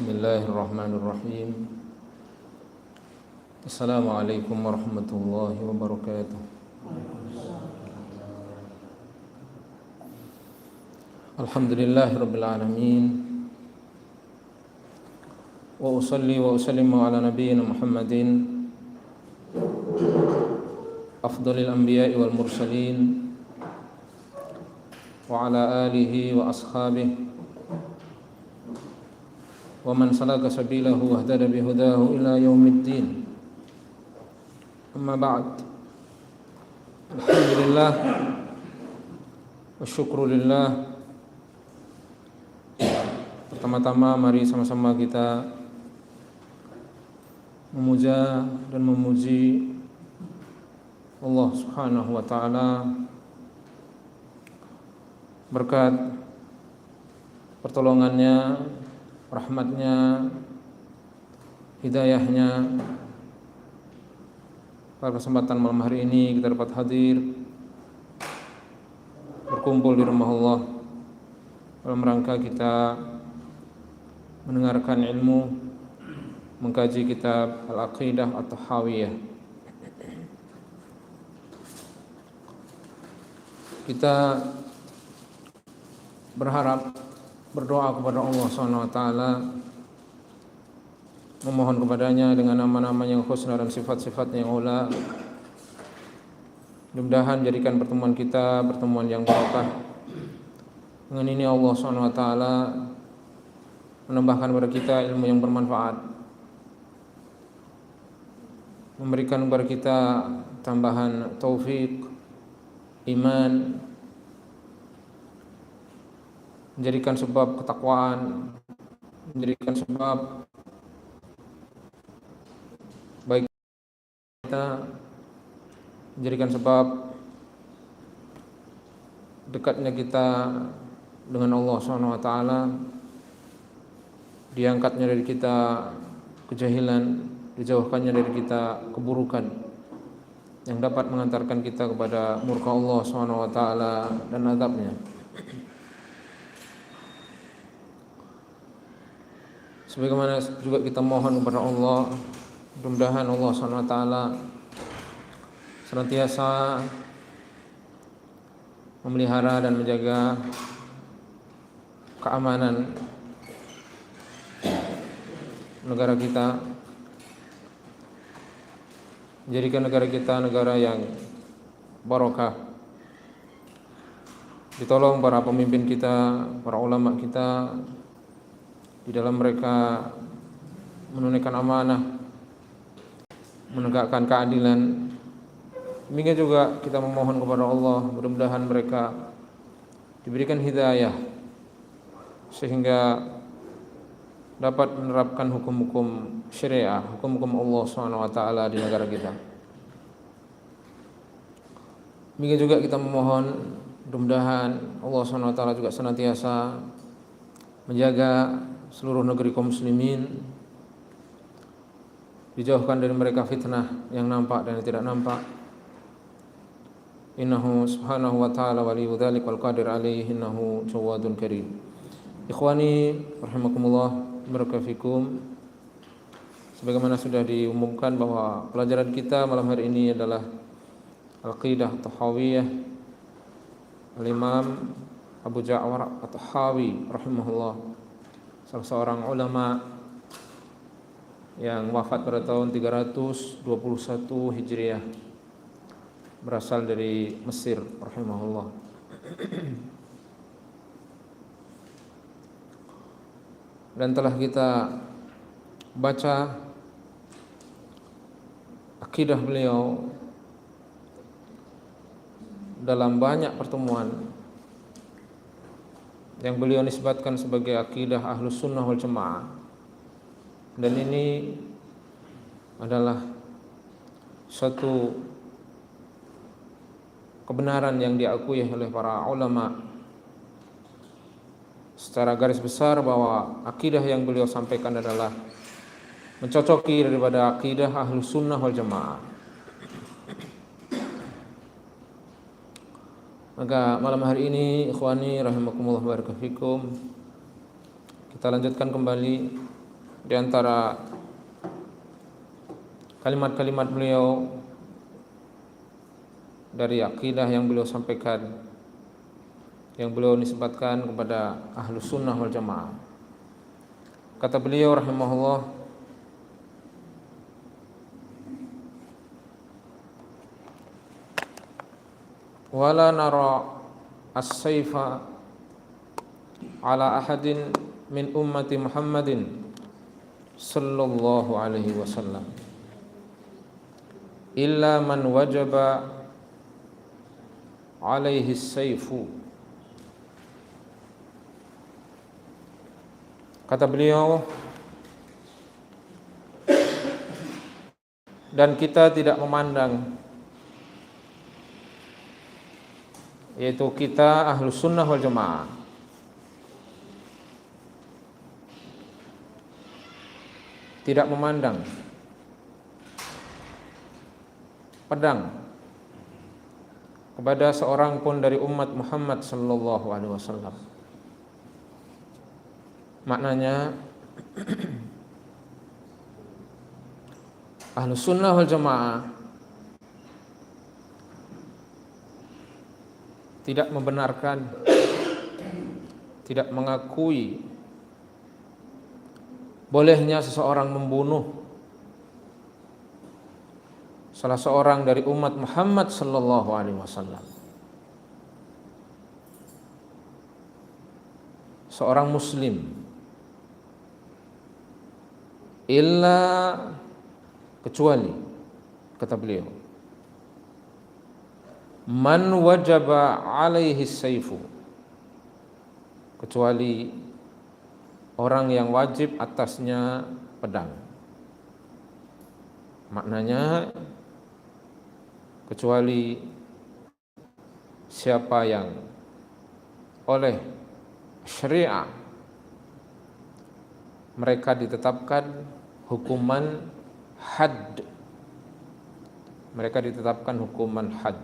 Bismillahirrahmanirrahim. Assalamualaikum warahmatullahi wabarakatuh. Alhamdulillahirabbil alamin. Wa usalli wa usallimu ala nabiyyina Muhammadin afdhalil anbiya'i wal mursalin wa ala alihi wa ashabihi wa man salaka sabilahu wa ihtada bihudahu ila yaumiddin. Amma ba'd. Alhamdulillah wa syukru lillah. Pertama-tama mari sama-sama kita memuja dan memuji Allah Subhanahu wa taala berkat pertolongannya, rahmatnya, hidayahnya. Pada kesempatan malam hari ini kita dapat hadir berkumpul di rumah Allah dalam rangka kita mendengarkan ilmu, mengkaji kitab Al-Aqidah At-Tahawiyah. Kita berharap, berdoa kepada Allah SWT, memohon kepadanya dengan nama-namanya yang husna dan sifat-sifatnya yang ula. Mudah-mudahan jadikan pertemuan kita pertemuan yang barakah. Dengan ini Allah SWT menambahkan kepada kita ilmu yang bermanfaat, memberikan kepada kita tambahan taufik, iman, menjadikan sebab ketakwaan, menjadikan sebab baik kita, menjadikan sebab dekatnya kita dengan Allah SWT, diangkatnya dari kita kejahilan, dijauhkannya dari kita keburukan yang dapat mengantarkan kita kepada murka Allah SWT dan azabnya. Sebagaimana juga kita mohon kepada Allah, mudah-mudahan Allah SWT senantiasa memelihara dan menjaga keamanan negara kita, menjadikan negara kita negara yang barokah, ditolong para pemimpin kita, para ulama kita di dalam mereka menunaikan amanah, menegakkan keadilan. Demikian juga kita memohon kepada Allah, mudah-mudahan mereka diberikan hidayah sehingga dapat menerapkan hukum-hukum syariah, hukum-hukum Allah SWT di negara kita. Demikian juga kita memohon, mudah-mudahan Allah SWT juga senantiasa menjaga seluruh negeri kaum muslimin, dijauhkan dari mereka fitnah yang nampak dan yang tidak nampak. Innahu subhanahu wa ta'ala waliyyu dzalik wal qadir alaihi innahu jawadun karim. Ikhwani rahimakumullah, barakatuh. Sebagaimana sudah diumumkan bahwa pelajaran kita malam hari ini adalah Al-Aqidah At-Tahawiyah Al-Imam Abu Ja'far At-Tahawi rahimahullah, salah seorang ulama yang wafat pada tahun 321 Hijriah, berasal dari Mesir rahimahullah. Dan telah kita baca akidah beliau dalam banyak pertemuan yang beliau nisbatkan sebagai akidah Ahlus Sunnah wal Jamaah. Dan ini adalah suatu kebenaran yang diakui oleh para ulama secara garis besar, bahwa akidah yang beliau sampaikan adalah mencocoki daripada akidah Ahlus Sunnah wal Jamaah. Maka malam hari ini ikhwani rahimakumullah barakatuh, kita lanjutkan kembali di antara kalimat-kalimat beliau dari akidah yang beliau sampaikan, yang beliau nisbatkan kepada Ahlus Sunnah wal Jamaah. Kata beliau rahimahullah, wala nara as-sayfa ala ahadin min ummati Muhammadin sallallahu alaihi wasallam illa man wajaba alaihi as-sayfu. Kata beliau, dan kita tidak memandang, yaitu kita Ahlus Sunnah wal Jamaah, tidak memandang pedang kepada seorang pun dari umat Muhammad sallallahu alaihi wasallam. Maknanya Ahlus Sunnah wal Jamaah tidak membenarkan, tidak mengakui bolehnya seseorang membunuh salah seorang dari umat Muhammad sallallahu alaihi wasallam, seorang muslim, illa, kecuali, kata beliau, man wajaba alaihi saifu, kecuali orang yang wajib atasnya pedang. Maknanya kecuali siapa yang oleh syariah mereka ditetapkan hukuman had, mereka ditetapkan hukuman had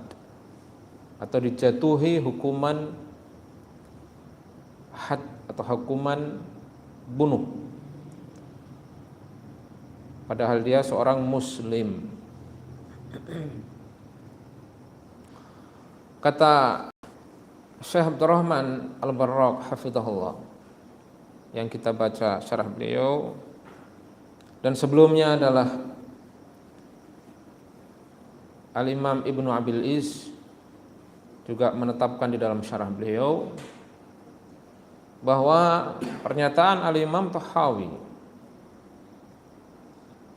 atau dijatuhi hukuman had atau hukuman bunuh, padahal dia seorang muslim. Kata Syekh Abdurrahman Al-Barraq hafizahullah, yang kita baca syarah beliau, dan sebelumnya adalah Al-Imam Ibnu Abil Is juga menetapkan di dalam syarah beliau bahwa pernyataan Al-Imam Tahawi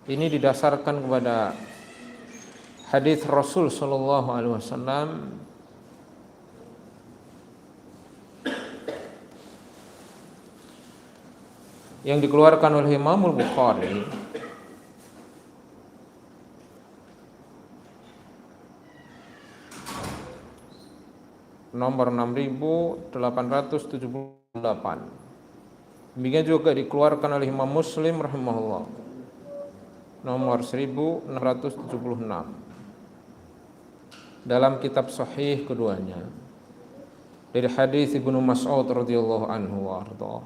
ini didasarkan kepada hadis Rasul sallallahu alaihi wasallam yang dikeluarkan oleh Imam Al-Bukhari nomor 6878. Demikian juga dikeluarkan oleh Imam Muslim rahimahullah nomor 1676 dalam kitab sahih keduanya dari hadis Ibnu Mas'ud radhiyallahu anhu wa ardhah.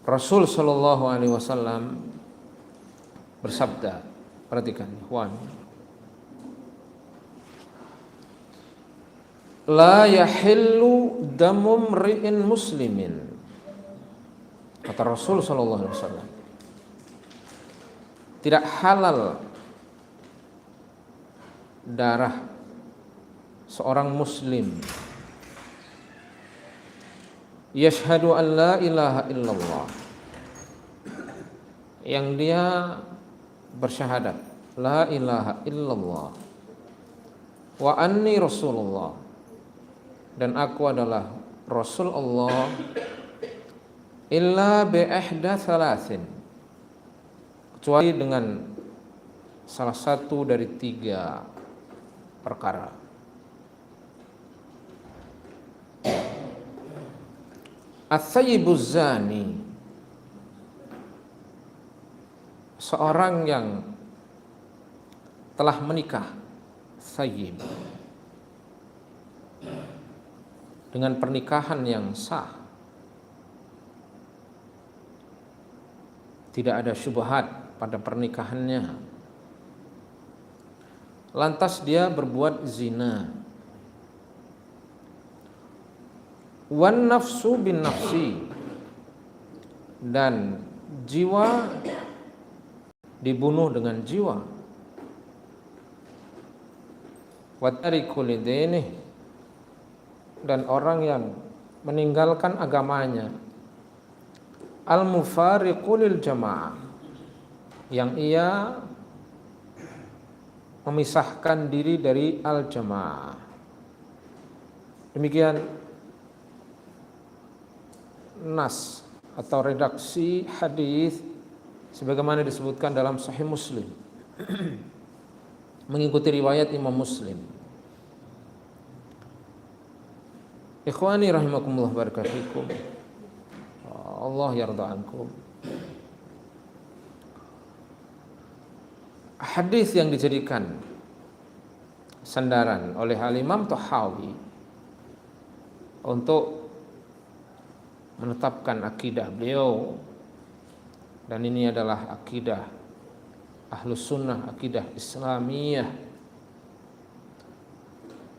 Rasul sallallahu alaihi wasallam bersabda, perhatikan ikhwan, la yahillu damu mri'in muslimin, kata Rasul sallallahu alaihi wasallam, tidak halal darah seorang muslim yashhadu an la ilaha illallah, yang dia bersyahadat la ilaha illallah wa anni rasulullah, dan aku adalah Rasul Allah, illa bi ihda thalathin, kecuali dengan salah satu dari 3 perkara. As-sayyibuz zani, seorang yang telah menikah, sayyib, dengan pernikahan yang sah, tidak ada syubhat pada pernikahannya, lantas dia berbuat zina. Wan nafsu bin nafsi, dan jiwa dibunuh dengan jiwa. Wa tariku lidinih, dan orang yang meninggalkan agamanya. Al mufariqu lil jamaah, yang ia memisahkan diri dari al jamaah. Demikian nas atau redaksi hadis sebagaimana disebutkan dalam Sahih Muslim mengikuti riwayat Imam Muslim. Ikhwani rahimakumullah barakatuh. Allah yarda ankum. Hadis yang dijadikan sandaran oleh Al-Imam Tahawi untuk menetapkan akidah beliau, dan ini adalah akidah Ahlus Sunnah, akidah Islamiyah.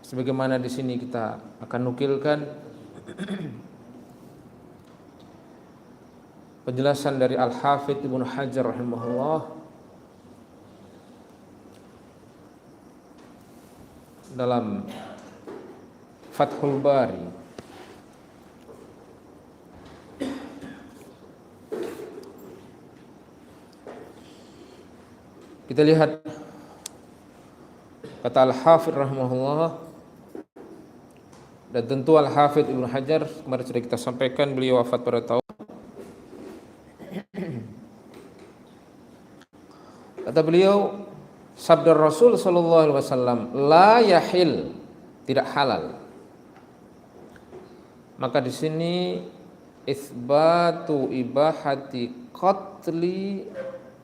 Sebagaimana di sini kita akan nukilkan penjelasan dari Al-Hafidz Ibnu Hajar rahimahullah dalam Fathul Bari. Kita lihat kata Al-Hafidz rahimahullah, dan tentu Al-Hafidz Ibnu Hajar kemarin sudah kita sampaikan beliau wafat pada tahun. Kata beliau, sabda Rasul sallallahu alaihi wasallam, la yahil, tidak halal. Maka di sini isbatu ibahati qatli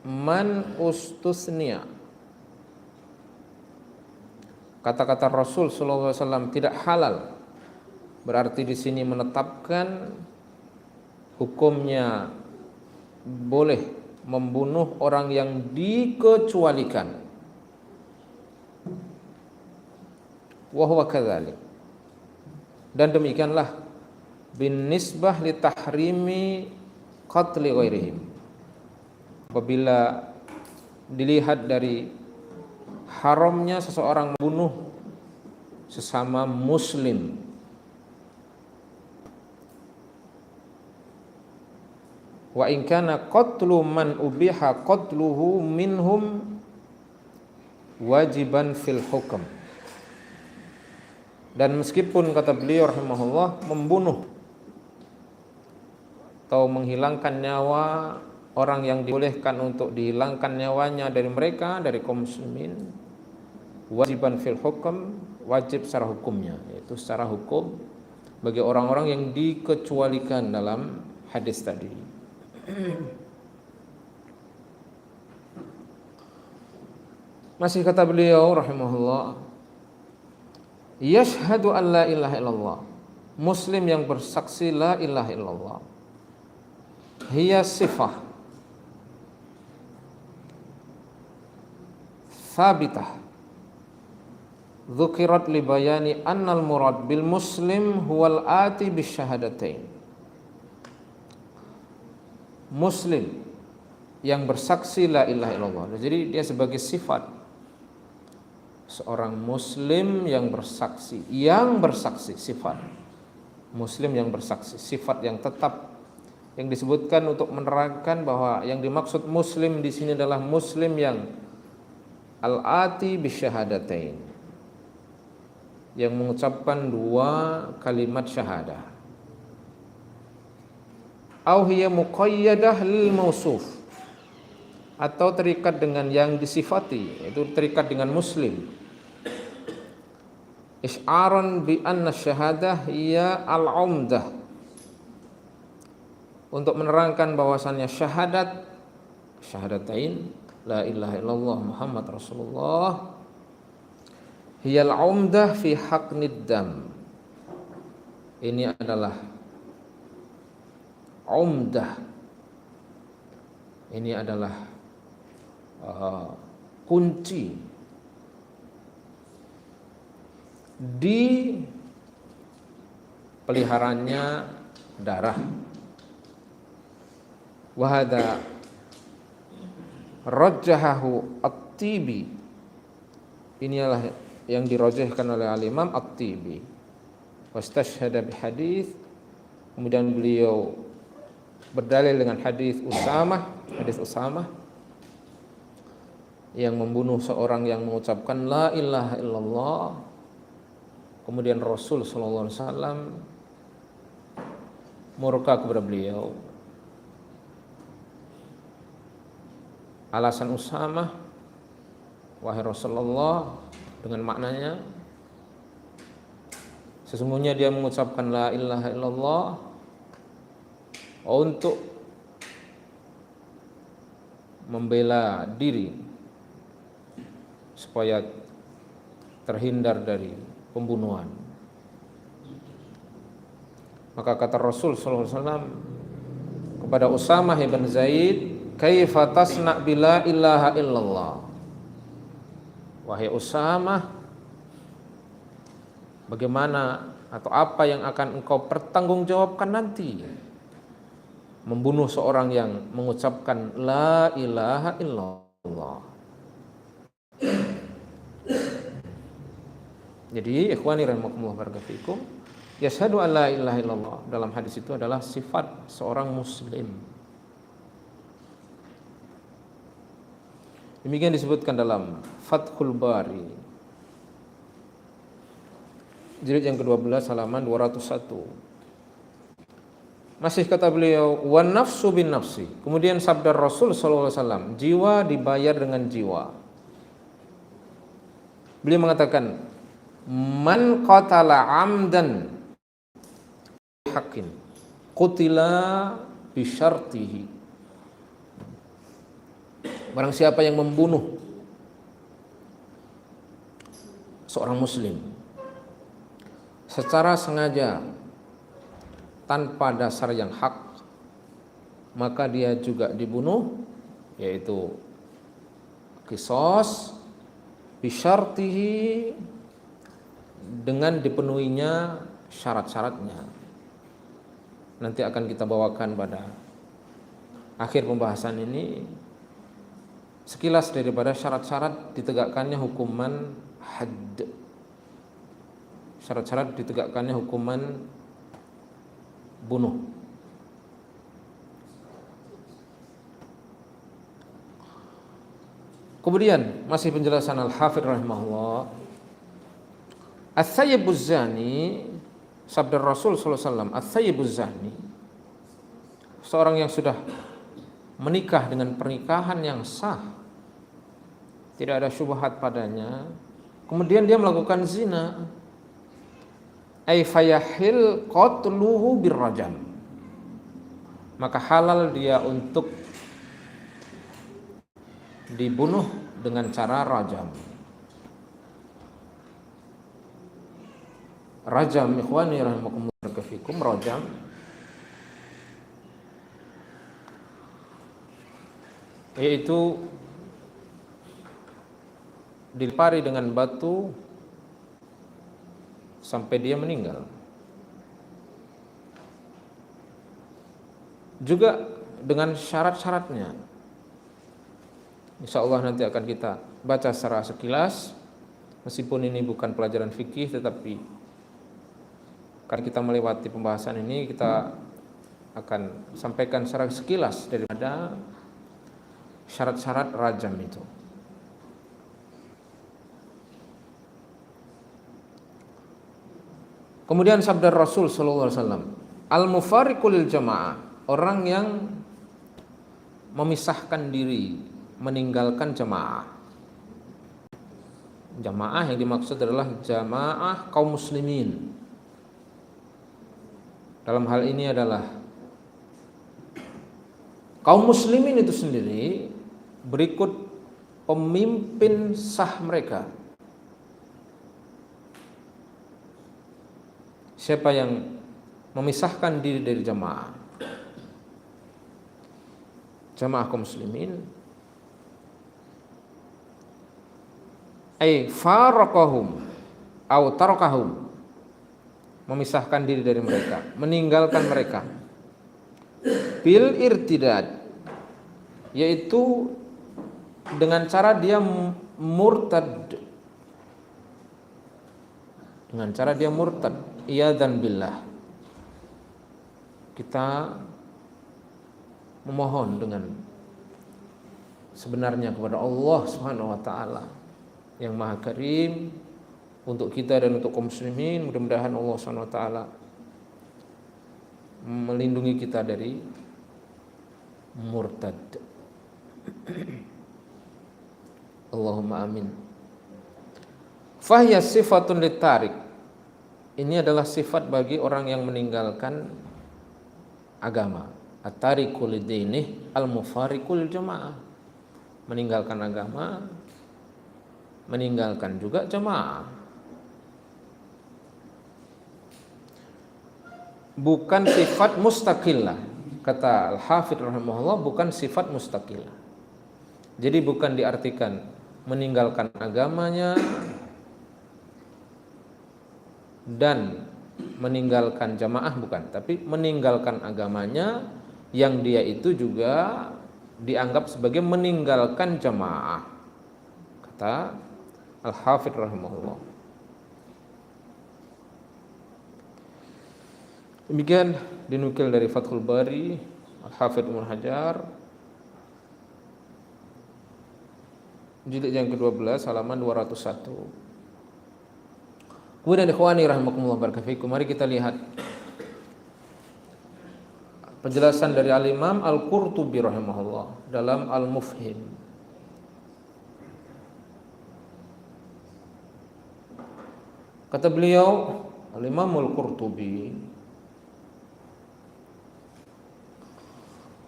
man ustusnia. Kata-kata Rasul sallallahu alaihi wasallam tidak halal, berarti di sini menetapkan hukumnya boleh membunuh orang yang dikecualikan. Wa huwa kadzalik. Dan demikianlah bin nisbah li tahrimi qatli ghairihim. Apabila dilihat dari haramnya seseorang membunuh sesama muslim, wa in kana qatlu man ubiha qatluhu minhum wajiban fil hukm. Dan meskipun kata beliau rahimahullah membunuh atau menghilangkan nyawa orang yang dibolehkan untuk dihilangkan nyawanya dari mereka, dari kaum muslimin, wajiban fil hukm, wajib secara hukumnya, yaitu secara hukum bagi orang-orang yang dikecualikan dalam hadis tadi. Masih kata beliau rahimahullah, yashhadu an la ilaha illallah, muslim yang bersaksi la ilaha illallah, hiya sifah thabitah dzukirat li bayani annal murad bil muslim huwal ati bisyahadatain. Muslim yang bersaksi la ilaha illallah. Jadi dia sebagai sifat seorang muslim yang bersaksi, sifat muslim yang bersaksi, sifat yang tetap yang disebutkan untuk menerangkan bahwa yang dimaksud muslim di sini adalah muslim yang al-ati bisyahadatain, yang mengucapkan dua kalimat syahadah. Au hiya muqayyadah lil mausuf, atau terikat dengan yang disifati, yaitu terikat dengan muslim. Isy'aran bi anna syahadah hiya al-umdah, untuk menerangkan bahwasannya syahadatain la ilaha illallah Muhammad Rasulullah hiya al-umdah fi haqqid dam. Ini adalah umdah, Ini adalah kunci di peliharanya darah. Wahada rajjahahu at-Tibi. Inilah yang dirajihkan oleh al-Imam at-Tibi. Wastashhada bi hadis. Kemudian beliau berdalil dengan hadis Usamah yang membunuh seorang yang mengucapkan la ilaha illallah. Kemudian Rasul sallallahu alaihi wasallam murka kepada beliau. Alasan Usamah, wahai Rasulullah, dengan maknanya sesungguhnya dia mengucapkan la ilaha illallah untuk membela diri supaya terhindar dari pembunuhan. Maka kata Rasul sallallahu alaihi wasallam kepada Usamah bin Zaid, "Kaifa tasna bila ilaha illallah?" Wahai Usamah, bagaimana atau apa yang akan engkau pertanggungjawabkan nanti membunuh seorang yang mengucapkan la ilaha illallah? Jadi ikhwani rahimakumullah barakatuh, yashhadu an la ilaha illallah dalam hadis itu adalah sifat seorang muslim. Demikian disebutkan dalam Fathul Bari jilid yang ke-12 halaman 201. Masih kata beliau, wan nafsu bin nafsi. Kemudian sabda Rasul sallallahu alaihi wasallam, jiwa dibayar dengan jiwa. Beliau mengatakan, man qatala amdan haqqin qutila bi syartihi. Barang siapa yang membunuh seorang muslim secara sengaja tanpa dasar yang hak, maka dia juga dibunuh, yaitu qisas bisyartihi, dengan dipenuhinya syarat-syaratnya. Nanti akan kita bawakan pada akhir pembahasan ini sekilas daripada syarat-syarat ditegakkannya hukuman hadd. Syarat-syarat ditegakkannya hukuman bunuh. Kemudian masih penjelasan Al-Hafidz rahimahullah, As-Sayyibuz Zani, sabda Rasul sallallahu alaihi wasallam, As-Sayyibuz Zani, seorang yang sudah menikah dengan pernikahan yang sah, tidak ada syubhat padanya, kemudian dia melakukan zina, ay fayahil qatluhu birrajam, maka halal dia untuk dibunuh dengan cara rajam. Rajam, ikhwani rahimakumullah fikum, rajam yaitu dilempari dengan batu sampai dia meninggal. Juga dengan syarat-syaratnya. Insya Allah nanti akan kita baca secara sekilas, meskipun ini bukan pelajaran fikih, tetapi karena kita melewati pembahasan ini, kita akan sampaikan secara sekilas daripada syarat-syarat rajam itu. Kemudian sabda Rasul sallallahu alaihi wasallam, al-mufariqu lil jamaah, orang yang memisahkan diri, meninggalkan jamaah. Jamaah yang dimaksud adalah jamaah kaum muslimin. Dalam hal ini adalah kaum muslimin itu sendiri berikut pemimpin sah mereka. Siapa yang memisahkan diri dari jamaah, jamaah kaum muslimin, ay faraqahum au tarakahum, memisahkan diri dari mereka, meninggalkan mereka, bil irtidad, yaitu dengan cara dia murtad, dengan cara dia murtad, iyadzan billah. Kita memohon dengan sebenarnya kepada Allah Subhanahu wa taala yang Maha Karim untuk kita dan untuk kaum muslimin. Mudah-mudahan Allah Subhanahu wa taala melindungi kita dari murtad. Allahumma amin. Fahiya sifatun litarik. Ini adalah sifat bagi orang yang meninggalkan agama. At-tariku lidinih al-mufariqul jamaah. Meninggalkan agama, meninggalkan juga jamaah. Bukan sifat mustaqillah. Kata Al-Hafidz rahimahullah, bukan sifat mustaqillah. Jadi bukan diartikan meninggalkan agamanya dan meninggalkan jamaah, bukan, tapi meninggalkan agamanya yang dia itu juga dianggap sebagai meninggalkan jamaah, kata Al-Hafidz rahimahullah. Demikian dinukil dari Fathul Bari Al-Hafidz Ibnu Hajar, jilid yang ke-12 halaman 201. Kemudian ikhwani rahimakumullah barakatuh, mari kita lihat penjelasan dari Al-Imam Al-Qurtubi rahimahullah dalam Al-Mufhim. Kata beliau, Al-Imam Al-Qurtubi,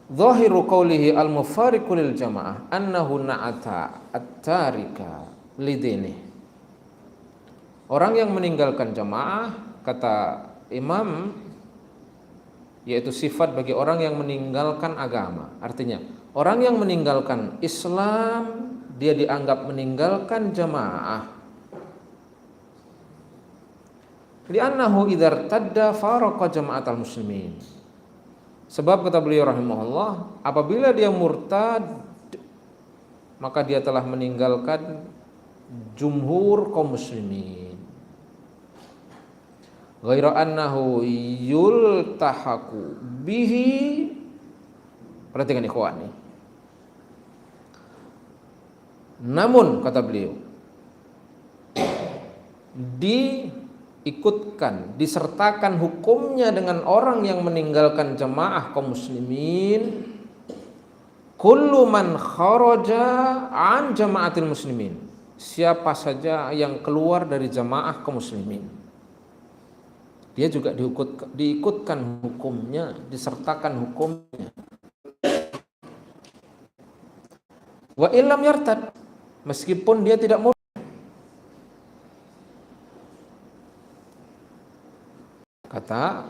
zahiru qawlihi al-mufariqu lil jamaah annahu na'ata at-tarika lidini. Orang yang meninggalkan jamaah, kata Imam, yaitu sifat bagi orang yang meninggalkan agama. Artinya, orang yang meninggalkan Islam, dia dianggap meninggalkan jamaah. Li'annahu idza irtadda faraqa jama'atal muslimin. Sebab kata beliau rahimahullah, apabila dia murtad, maka dia telah meninggalkan jumhur kaum muslimin. Ghaira annahu yultahaku bihi. Perhatikan ikhwan nih. Namun kata beliau, diikutkan, disertakan hukumnya dengan orang yang meninggalkan jamaah kaum muslimin, kullu man kharaja an jamaatil muslimin. Siapa saja yang keluar dari jamaah kaum muslimin, dia juga diikutkan hukumnya, disertakan hukumnya. Wa illam yartad, meskipun dia tidak murtad. Kata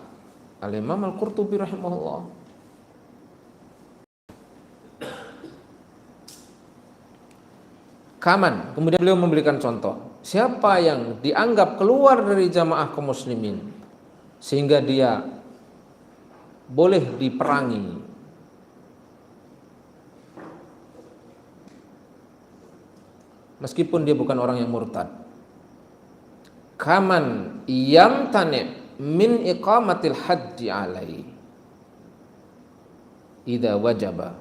Al-Imam Al-Qurtubi rahimahullah. Kaman, kemudian beliau memberikan contoh. Siapa yang dianggap keluar dari jamaah kaum muslimin sehingga dia boleh diperangi, meskipun dia bukan orang yang murtad. Kaman yamtani min iqamatil haddi alaihi idza wajaba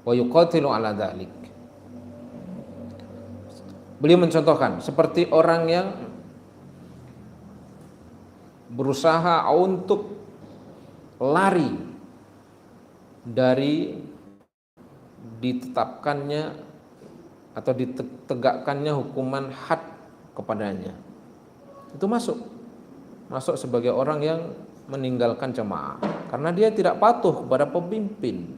wa yuqatilu ala dzalik. Beliau mencontohkan seperti orang yang berusaha untuk lari dari ditetapkannya atau ditegakkannya hukuman had kepadanya. Itu masuk sebagai orang yang meninggalkan jamaah karena dia tidak patuh kepada pemimpin.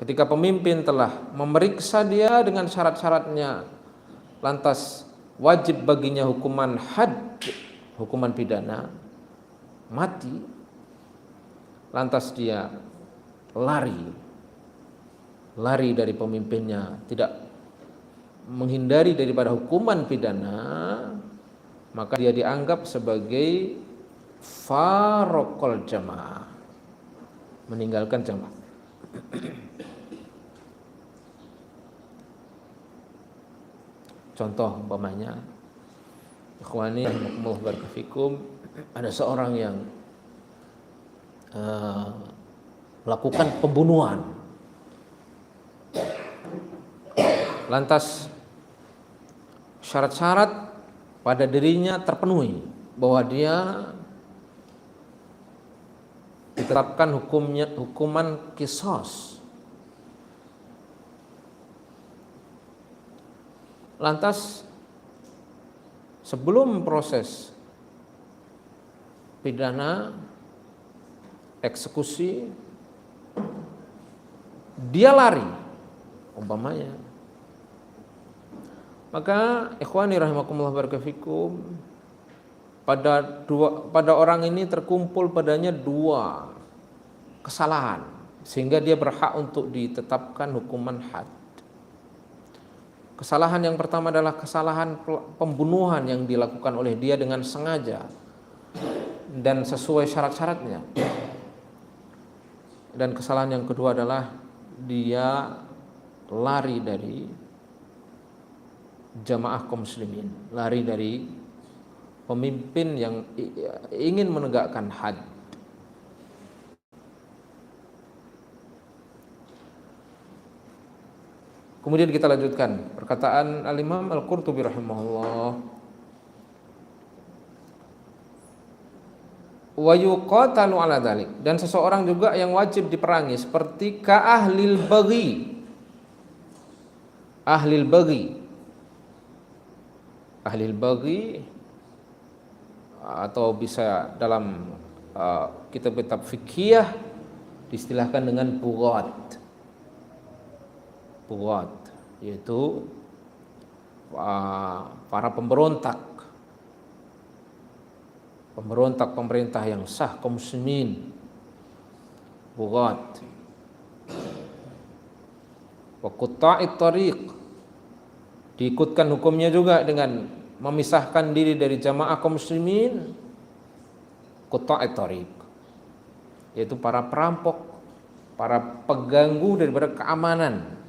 Ketika pemimpin telah memeriksa dia dengan syarat-syaratnya, lantas wajib baginya hukuman had, hukuman pidana mati, lantas dia lari dari pemimpinnya, tidak menghindari daripada hukuman pidana, maka dia dianggap sebagai faraqal jamaah, meninggalkan jamaah. Contoh umpamanya, ikhwani rahimakumullah barakallahu fikum, ada seorang yang melakukan pembunuhan, lantas syarat-syarat pada dirinya terpenuhi bahwa dia diterapkan hukuman qisas. Lantas sebelum proses pidana eksekusi dia lari umpamanya, maka ikhwani rahimakumullah barakallahu fikum, pada orang ini terkumpul padanya dua kesalahan sehingga dia berhak untuk ditetapkan hukuman had. Kesalahan yang pertama adalah kesalahan pembunuhan yang dilakukan oleh dia dengan sengaja dan sesuai syarat-syaratnya. Dan kesalahan yang kedua adalah dia lari dari jamaah kaum muslimin, lari dari pemimpin yang ingin menegakkan had. Kemudian kita lanjutkan perkataan Al-Imam Al-Qurtubi rahimahullah, wa yuqatalu ala dzalik, dan seseorang juga yang wajib diperangi seperti ka ahlil baghi. Ahlil baghi atau bisa dalam kitab-kitab fikih diistilahkan dengan bughat, yaitu para pemberontak pemerintah yang sah kaum muslimin, bughat. Wa qutta'it tariq, diikutkan hukumnya juga dengan memisahkan diri dari jamaah kaum muslimin. Qutta'it tariq, yaitu para perampok, para pengganggu daripada keamanan,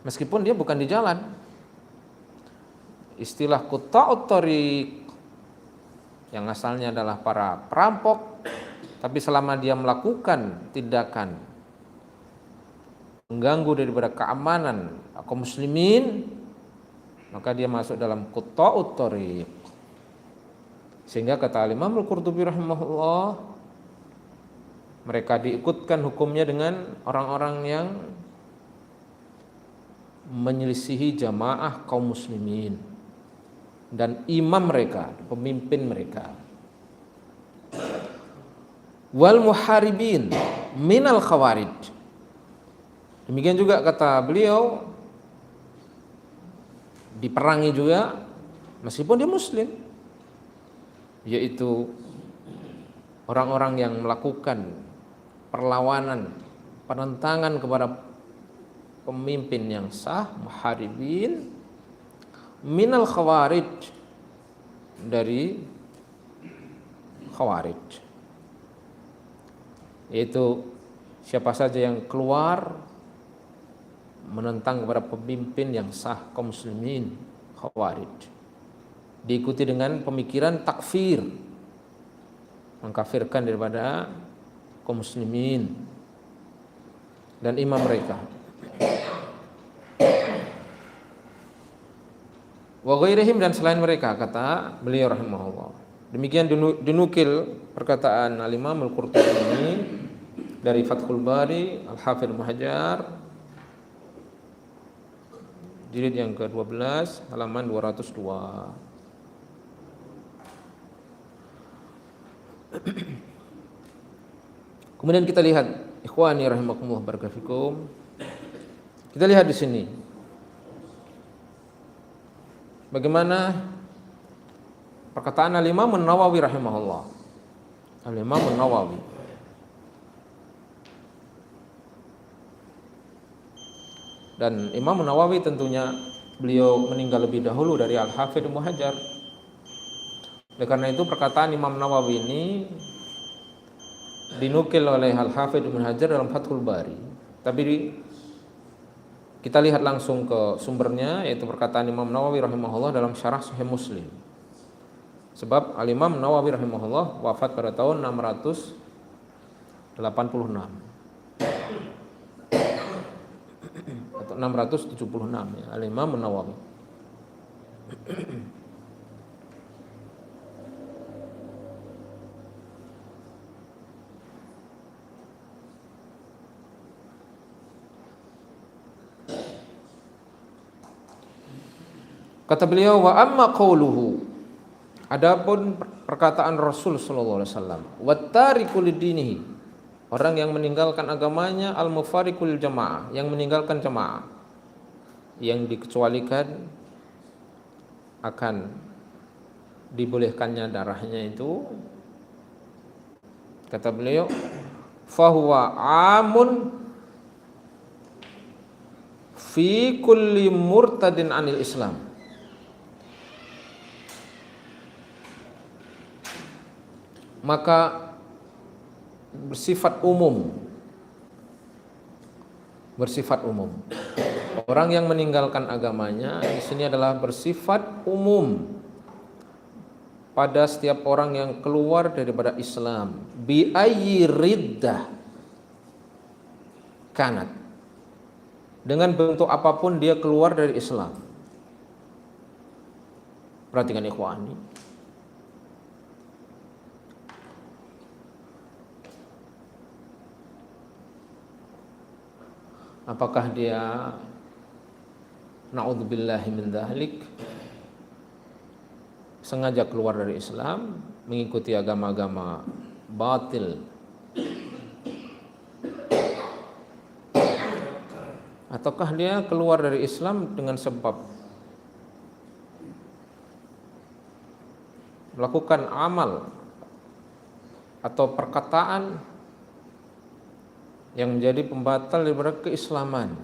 meskipun dia bukan di jalan. Istilah qutta'ut tariq yang asalnya adalah para perampok, tapi selama dia melakukan tindakan mengganggu daripada keamanan kaum muslimin, maka dia masuk dalam qutta'ut tariq. Sehingga kata Imam Al-Qurtubi rahimahullah, mereka diikutkan hukumnya dengan orang-orang yang menyelisihi jamaah kaum muslimin dan imam mereka, pemimpin mereka. Wal muharibin minal khawarij, demikian juga kata beliau, diperangi juga meskipun dia muslim, yaitu orang-orang yang melakukan perlawanan, penentangan kepada pemimpin yang sah, muharibin minal khawarij, dari khawarij, yaitu siapa saja yang keluar menentang kepada pemimpin yang sah kaum muslimin, khawarij. Diikuti dengan pemikiran takfir, mengkafirkan daripada kaum muslimin dan imam mereka. Wa ghairihim, dan selain mereka, kata beliau rahimahullah. Demikian dinukil perkataan Al-Imam Al-Qurtubi ini dari Fathul Bari Al-Hafidz Ibnu Hajar, jilid yang ke-12 halaman 202. Kemudian kita lihat, ikhwani rahimakumullah barakallahu fikum, kita lihat di sini bagaimana perkataan Al-Imam An-Nawawi rahimahullah. Al-Imam An-Nawawi Dan Imam Nawawi tentunya beliau meninggal lebih dahulu dari Al-Hafidz Ibnu Hajar. Oleh karena itu perkataan Imam Nawawi ini dinukil oleh Al-Hafidz Ibnu Hajar dalam Fathul Bari. Tapi kita lihat langsung ke sumbernya, yaitu perkataan Imam Nawawi rahimahullah dalam Syarah Sahih Muslim. Sebab Al-Imam Nawawi rahimahullah wafat pada tahun 686 atau 676 ya, Al-Imam Nawawi. Kata beliau, wa amma qauluhu, adapun perkataan Rasul sallallahu alaihi wasallam, wattariku lidinihi, orang yang meninggalkan agamanya, al-mufariqul jamaah, yang meninggalkan jamaah, yang dikecualikan akan dibolehkannya darahnya itu, kata beliau, fahuwa amun fi kulli murtadin anil Islam. Maka bersifat umum. Orang yang meninggalkan agamanya di sini adalah bersifat umum pada setiap orang yang keluar daripada Islam. Bi ayyi riddah kanat, dengan bentuk apapun dia keluar dari Islam. Perhatikan ikhwani. Apakah dia na'udzubillahi min dzalik sengaja keluar dari Islam, mengikuti agama-agama batil, ataukah dia keluar dari Islam dengan sebab melakukan amal atau perkataan yang menjadi pembatal daripada keislaman,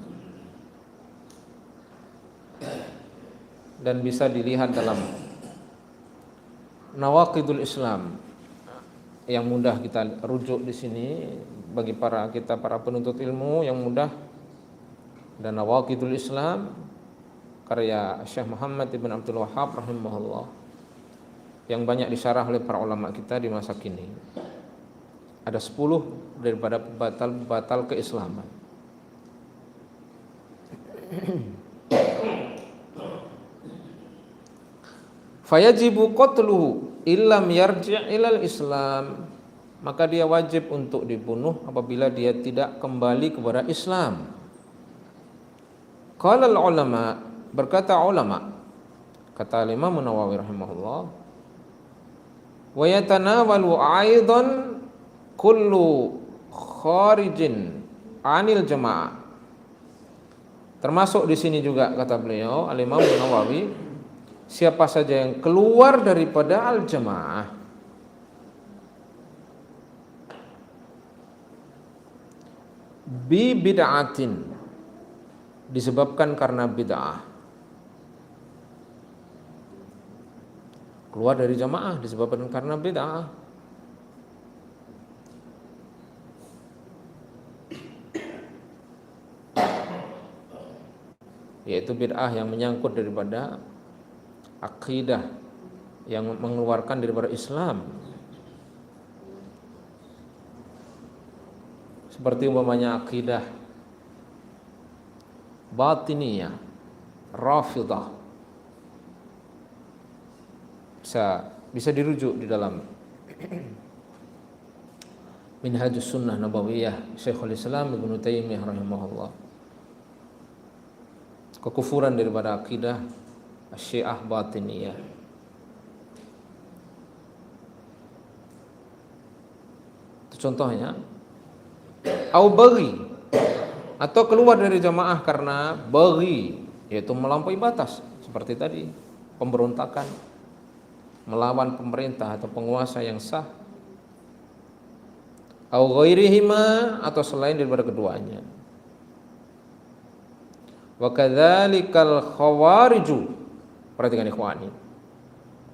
dan bisa dilihat dalam Nawaqidul Islam yang mudah kita rujuk di sini bagi para penuntut ilmu yang mudah, dan Nawaqidul Islam karya Syekh Muhammad ibn Abdul Wahhab rahimahullah yang banyak disyarah oleh para ulama kita di masa kini. Ada 10 daripada pembatal keislaman. Fayajibu qatluhu illam yarji' ilal Islam, maka dia wajib untuk dibunuh apabila dia tidak kembali kepada Islam. Qala ulama, berkata ulama, kata Imam Nawawi rahimahullah, wa yatanawalu aidan kullu kharijin anil jamaah. Termasuk di sini juga kata beliau Al-Imam Nawawi, siapa saja yang keluar daripada al-jamaah bi bid'atin, disebabkan karena bid'ah. Keluar dari jamaah disebabkan karena bid'ah. Yaitu bid'ah yang menyangkut daripada akidah, yang mengeluarkan daripada Islam. Seperti umpamanya akidah batiniyah, Rafidah. Bisa dirujuk di dalam Minhajus Sunnah Nabawiyah Syekhul Islam Ibnu Taimiyah rahimahullah. Kekufuran daripada akidah Syiah batiniyah. Itu contohnya. Au baghi, atau keluar dari jamaah karena baghi, yaitu melampaui batas, seperti tadi pemberontakan, melawan pemerintah atau penguasa yang sah. Au ghairihima, atau selain daripada keduanya. Wa kadzalikal khawariju. Perhatikan ikhwani.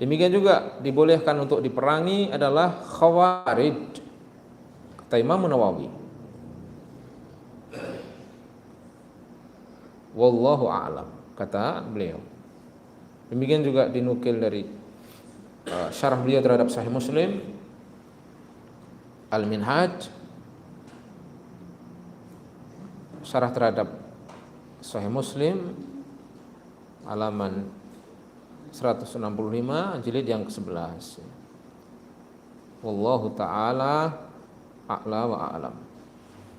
Demikian juga dibolehkan untuk diperangi adalah khawarij. Kata Imam Nawawi. Wallahu a'lam, kata beliau. Demikian juga dinukil dari syarah beliau terhadap Sahih Muslim Al-Minhaj, syarah terhadap Sahih Muslim halaman 165 jilid yang ke-11. Wallahu taala a'la wa a'lam.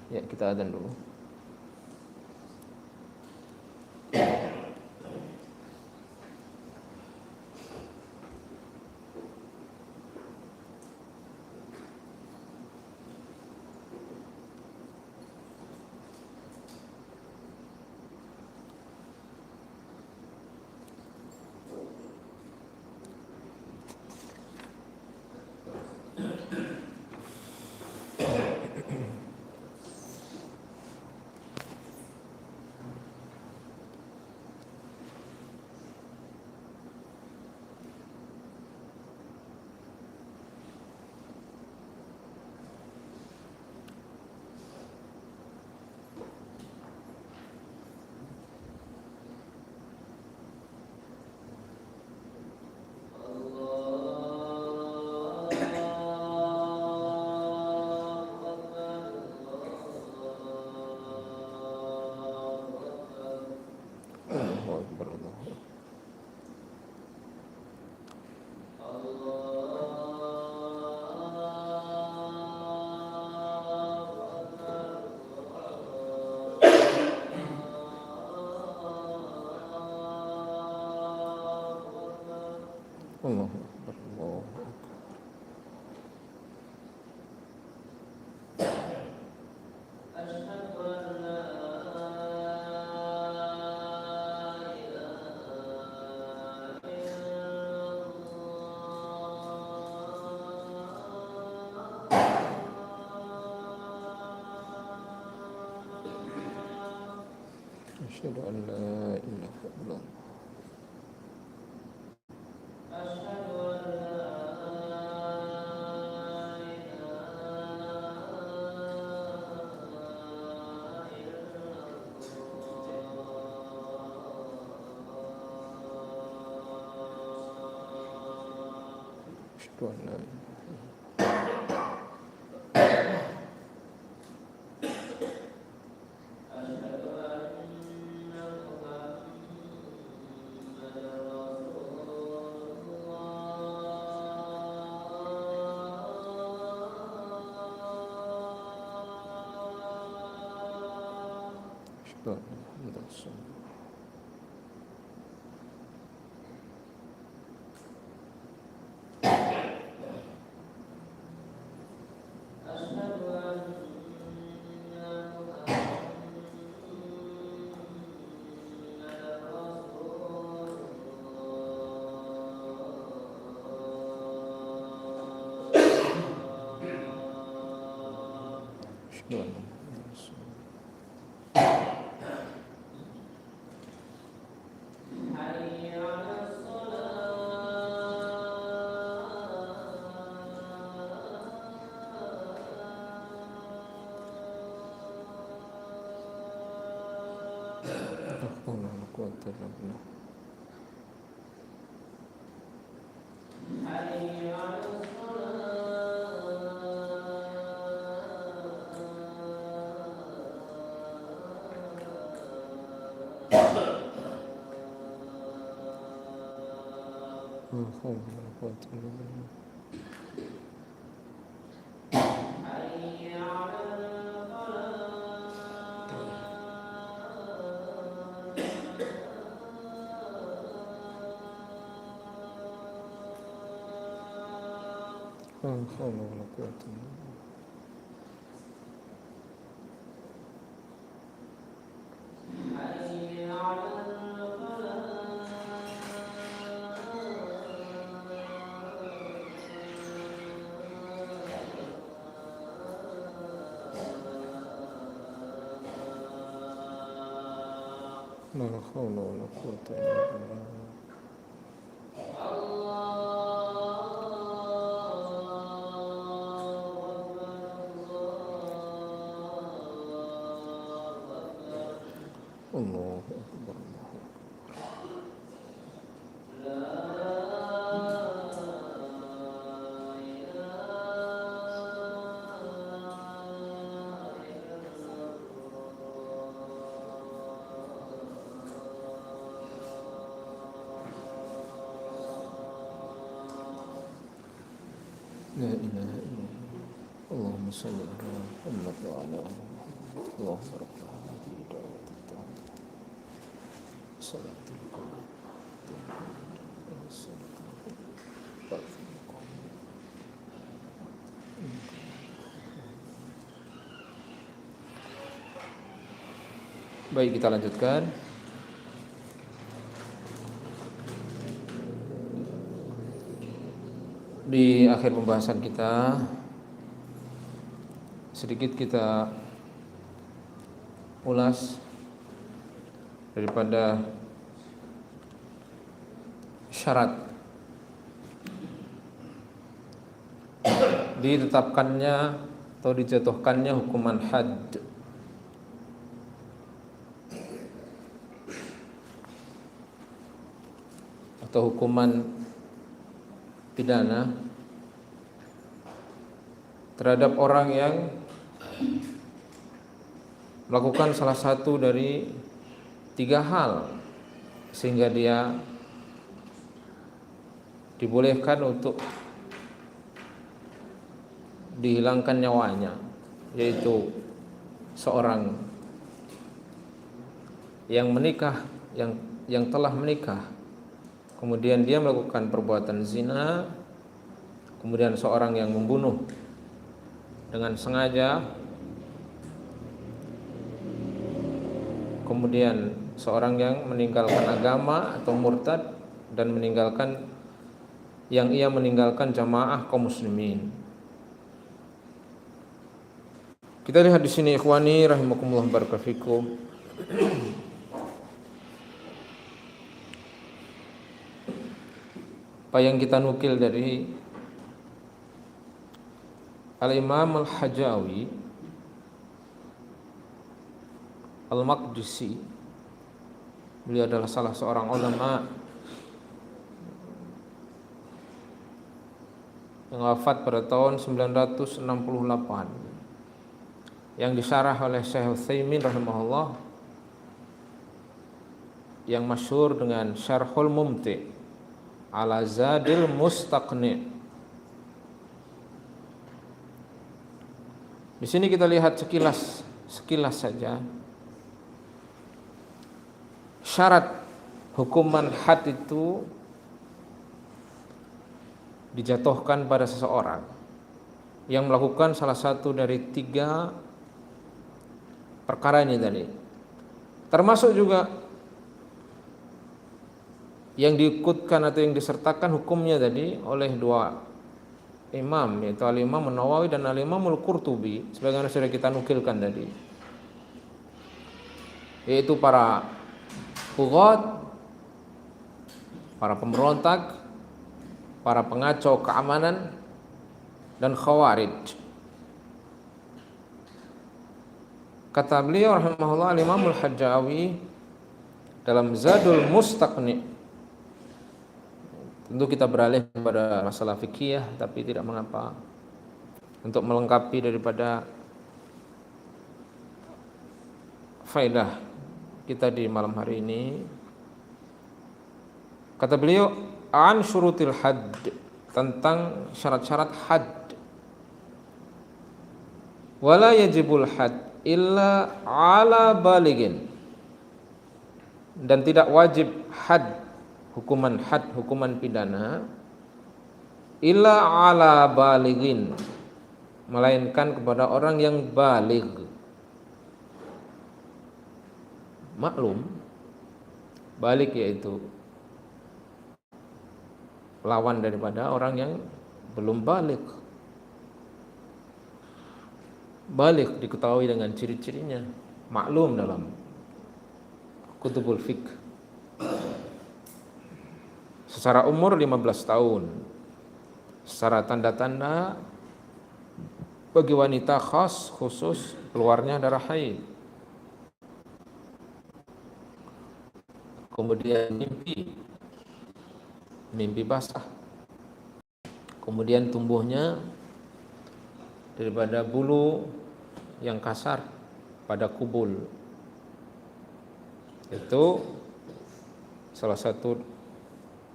Ya, kita adzan dulu. Allahu Akbar, Allahu Akbar. Asyhadu an la ilaha illallah. Asyhadu an la ilaha. La haula wala quwwata illa billah. Allahu akbar. La ilaha illallah. Allahumma shalli ala Muhammad wa ala ali Muhammad. Allahumma rabbana hadhihi da'wati tammah. Salatul qiyam. Baik, kita lanjutkan. Di akhir pembahasan kita, sedikit kita ulas daripada syarat ditetapkannya atau dijatuhkannya hukuman had. Atau hukuman pidana terhadap orang yang melakukan salah satu dari 3 hal sehingga dia dibolehkan untuk dihilangkan nyawanya, yaitu seorang yang menikah, yang telah menikah, kemudian dia melakukan perbuatan zina, kemudian seorang yang membunuh dengan sengaja, kemudian seorang yang meninggalkan agama atau murtad dan ia meninggalkan jamaah kaum muslimin. Kita lihat di sini, ikhwani rahimakumullah barakatuh. Apa yang kita nukil dari Al-Imam Al-Hajawi Al-Maqdisi. Beliau adalah salah seorang ulama yang wafat pada tahun 968, yang disyarah oleh Syekh Utsaimin rahimahullah, yang masyhur dengan Syarhul Mumti' ala Zadil Mustaqni. Di sini kita lihat sekilas saja syarat hukuman had itu dijatuhkan pada seseorang yang melakukan salah satu dari 3 perkara ini tadi. Termasuk juga yang diikutkan atau yang disertakan hukumnya tadi oleh 2 imam, yaitu Al-Imam An-Nawawi dan Al-Imam Al-Qurtubi, sebagaimana sudah kita nukilkan tadi, yaitu para bughat, para pemberontak, para pengacau keamanan, dan khawarij. Kata beliau rahimahullah, Al-Imam Al-Hajawi dalam Zadul Mustaqni. Tentu kita beralih pada masalah fikih, tapi tidak mengapa, untuk melengkapi daripada faedah kita di malam hari ini. Kata beliau, an syurutil had, tentang syarat-syarat had. Wala yajibul had illa ala baligin, dan tidak wajib had, hukuman pidana, illa ala baligin, melainkan kepada orang yang baligh. Maklum, baligh yaitu lawan daripada orang yang belum baligh. Baligh diketahui dengan ciri-cirinya, maklum dalam kutubul fiqh. Secara umur 15 tahun. Secara tanda-tanda bagi wanita khusus keluarnya darah haid. Kemudian mimpi basah. Kemudian tumbuhnya daripada bulu yang kasar pada kubul. Itu salah satu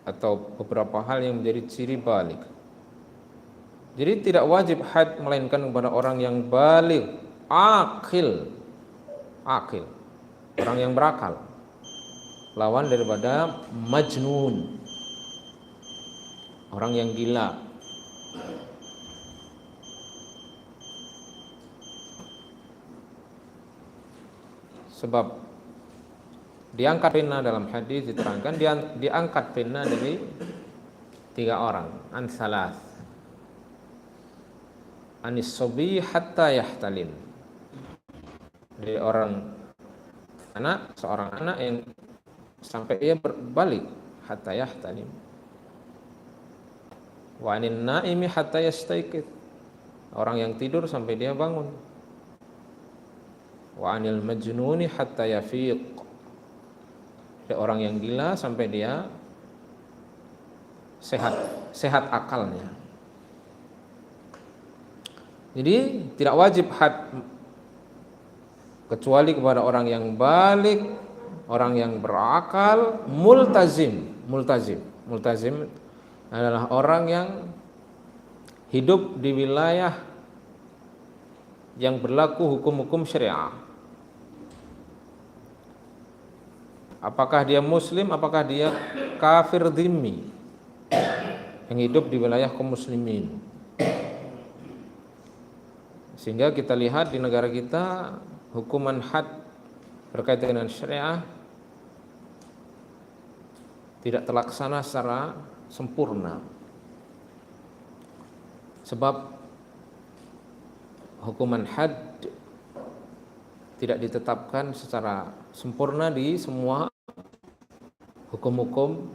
atau beberapa hal yang menjadi ciri balik. Jadi tidak wajib haid melainkan kepada orang yang balik, akil, orang yang berakal. Lawan daripada majnun, orang yang gila. Sebab diangkat pena dalam hadis diterangkan diangkat pena dari 3 orang, salas, anis sobi hatta yahtalim, dari seorang anak yang sampai ia berbalik hatta yahtalim, wa anin naimi hatta yastaiqid, orang yang tidur sampai dia bangun, wa anil majnuni hatta yafiq, orang yang gila sampai dia sehat akalnya. Jadi tidak wajib had kecuali kepada orang yang balik, orang yang berakal, multazim adalah orang yang hidup di wilayah yang berlaku hukum-hukum syariah. Apakah dia muslim, apakah dia kafir dhimmi yang hidup di wilayah kaum muslimin. Sehingga kita lihat di negara kita hukuman had berkaitan dengan syariah tidak terlaksana secara sempurna. Sebab hukuman had tidak ditetapkan secara sempurna di semua hukum-hukum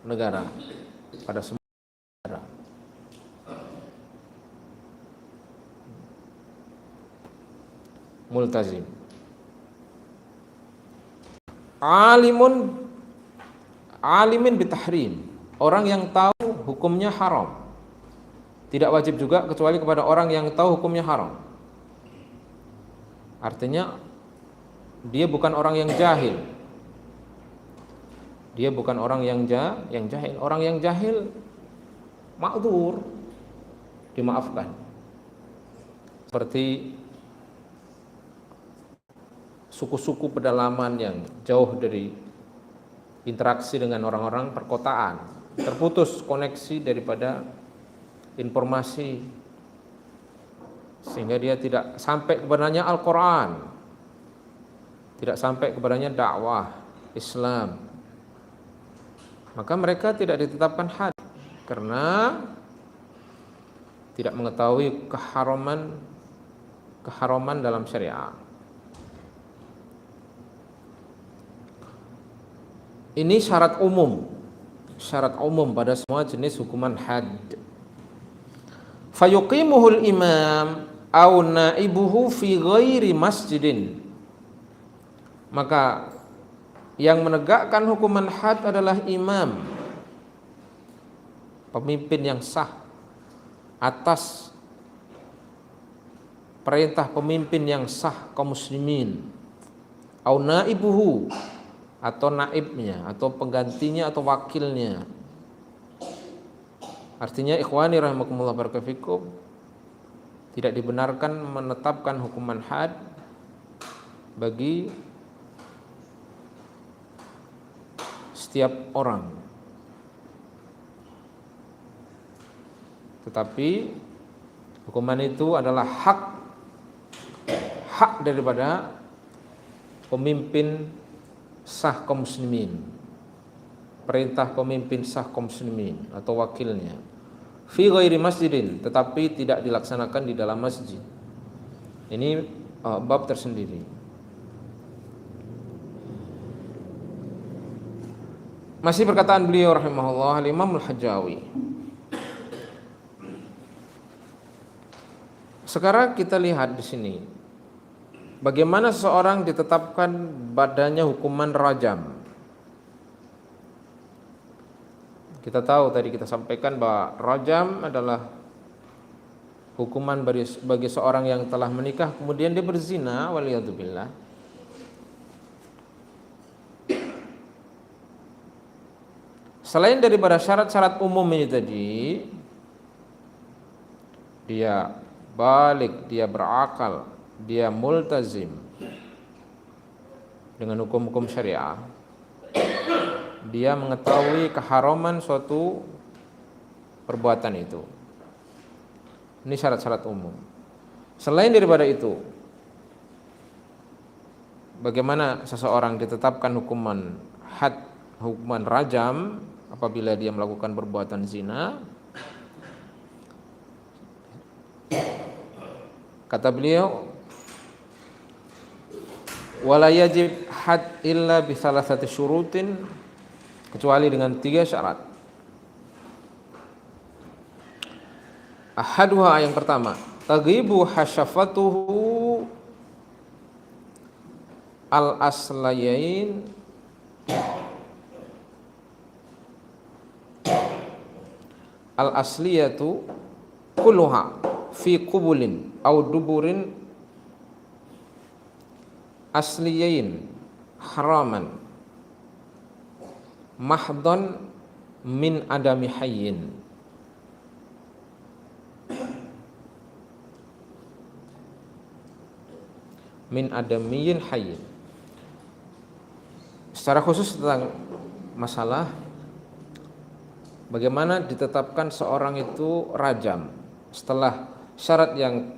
negara, pada semua negara. Multazim, alimin bitahrim, orang yang tahu hukumnya haram. Tidak wajib juga kecuali kepada orang yang tahu hukumnya haram. Artinya dia bukan orang yang jahil. Dia bukan orang yang jahil. Orang yang jahil ma'dzur, dimaafkan. Seperti suku-suku pedalaman yang jauh dari interaksi dengan orang-orang perkotaan, terputus koneksi daripada informasi, sehingga dia tidak sampai kepadanya Al-Quran, tidak sampai kepadanya dakwah Islam. Maka mereka tidak ditetapkan had karena tidak mengetahui keharaman dalam syariah. Ini syarat umum pada semua jenis hukuman had. Fayuqimuhul imam au naibuhu fi ghairi masjidin. Maka yang menegakkan hukuman had adalah imam, pemimpin yang sah atas perintah pemimpin yang sah kaum muslimin, au naibuhu, atau naibnya, atau penggantinya, atau wakilnya. Artinya ikhwani rahimakumullah barakatuh, tidak dibenarkan menetapkan hukuman had bagi setiap orang, tetapi hukuman itu adalah hak daripada pemimpin sah kaum muslimin, perintah pemimpin sah kaum muslimin atau wakilnya, fi ghairi masjidin, tetapi tidak dilaksanakan di dalam masjid. Ini bab tersendiri. Masih perkataan beliau rahimahullah Al-Imam Al-Hajjawi. Sekarang kita lihat di sini bagaimana seseorang ditetapkan badannya hukuman rajam. Kita tahu tadi kita sampaikan bahwa rajam adalah hukuman bagi seorang yang telah menikah kemudian dia berzina, waliyadzubillah. Selain daripada syarat-syarat umum ini tadi, dia balik, dia berakal, dia multazim dengan hukum-hukum syariah, dia mengetahui keharaman suatu perbuatan itu. Ini syarat-syarat umum. Selain daripada itu, bagaimana seseorang ditetapkan hukuman had, hukuman rajam apabila dia melakukan perbuatan zina? Kata beliau, wala yajib had illa bi salasati syurutin, kecuali dengan 3 syarat. Ahaduha, yang pertama, taghibu hasyafatuhu al-aslayain al-asliyatu kulluha fi qubulin au duburin asliyain haraman mahdhan min adami hayyin. Min adamiyin hayyin. Secara khusus tentang masalah bagaimana ditetapkan seorang itu rajam, setelah syarat yang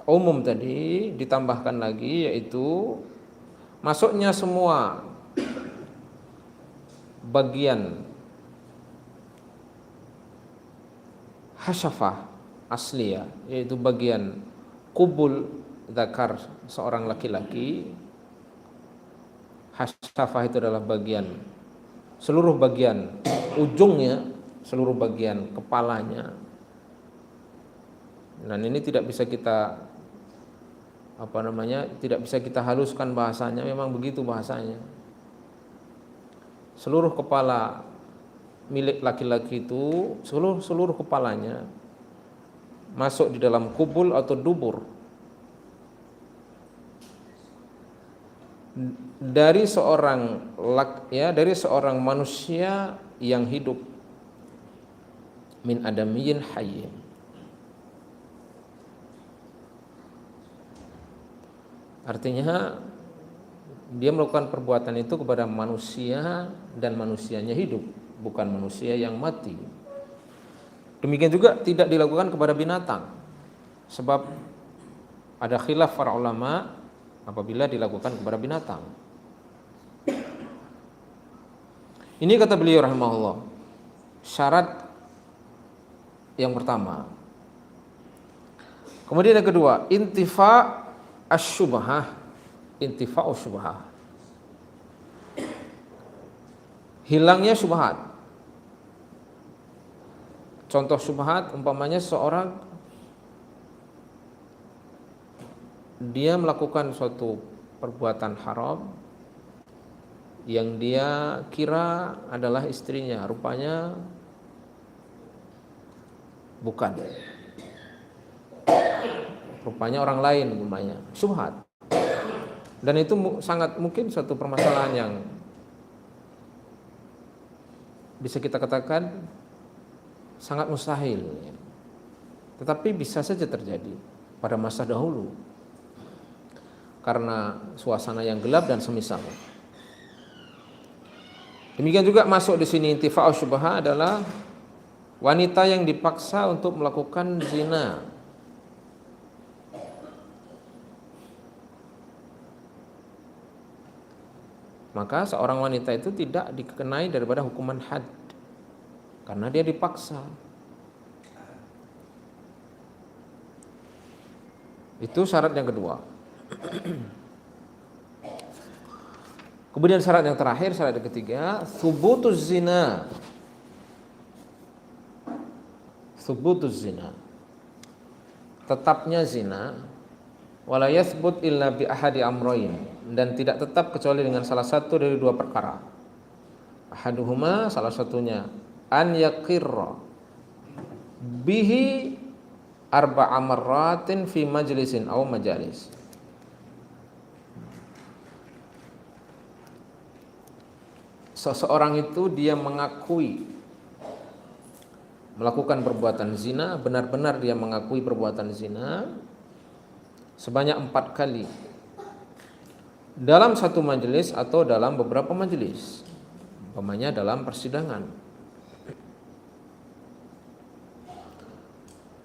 umum tadi ditambahkan lagi, yaitu masuknya semua bagian hasyafah asliyah, yaitu bagian kubul zakar seorang laki-laki. Hasyafah itu adalah bagian, seluruh bagian ujungnya, seluruh bagian kepalanya. Dan ini tidak bisa kita tidak bisa kita haluskan bahasanya, memang begitu bahasanya. Seluruh kepala milik laki-laki itu, seluruh kepalanya masuk di dalam kubul atau dubur dari seorang manusia yang hidup, min adamiyin hayyin. Artinya dia melakukan perbuatan itu kepada manusia dan manusianya hidup, bukan manusia yang mati. Demikian juga tidak dilakukan kepada binatang, sebab ada khilaf para ulama apabila dilakukan kepada binatang. Ini kata beliau rahimahullah, syarat yang pertama. Kemudian yang kedua, intifa asyubhah, intifa'u syubhah, hilangnya syubhat. Contoh syubhat umpamanya seorang dia melakukan suatu perbuatan haram yang dia kira adalah istrinya, rupanya bukan, rupanya orang lain umpamanya, syubhat. Dan itu sangat mungkin suatu permasalahan yang bisa kita katakan sangat mustahil, tetapi bisa saja terjadi pada masa dahulu karena suasana yang gelap dan semisalnya. Demikian juga masuk di sini intifa'u syubhah adalah wanita yang dipaksa untuk melakukan zina. Maka seorang wanita itu tidak dikenai daripada hukuman had karena dia dipaksa. Itu syarat yang kedua. Kemudian syarat yang terakhir, syarat yang ketiga, thubutuz zina. Thubutuz zina. Tetapnya zina, wala yathbut illa bi ahadi amrayn, dan tidak tetap kecuali dengan salah satu dari dua perkara. Ahaduhuma, salah satunya, an yaqirra bihi arba'a marratin fi majlisin aw majalis. Seseorang itu dia mengakui melakukan perbuatan zina, benar-benar dia mengakui perbuatan zina sebanyak 4 kali dalam satu majelis atau dalam beberapa majelis, umpamanya dalam persidangan.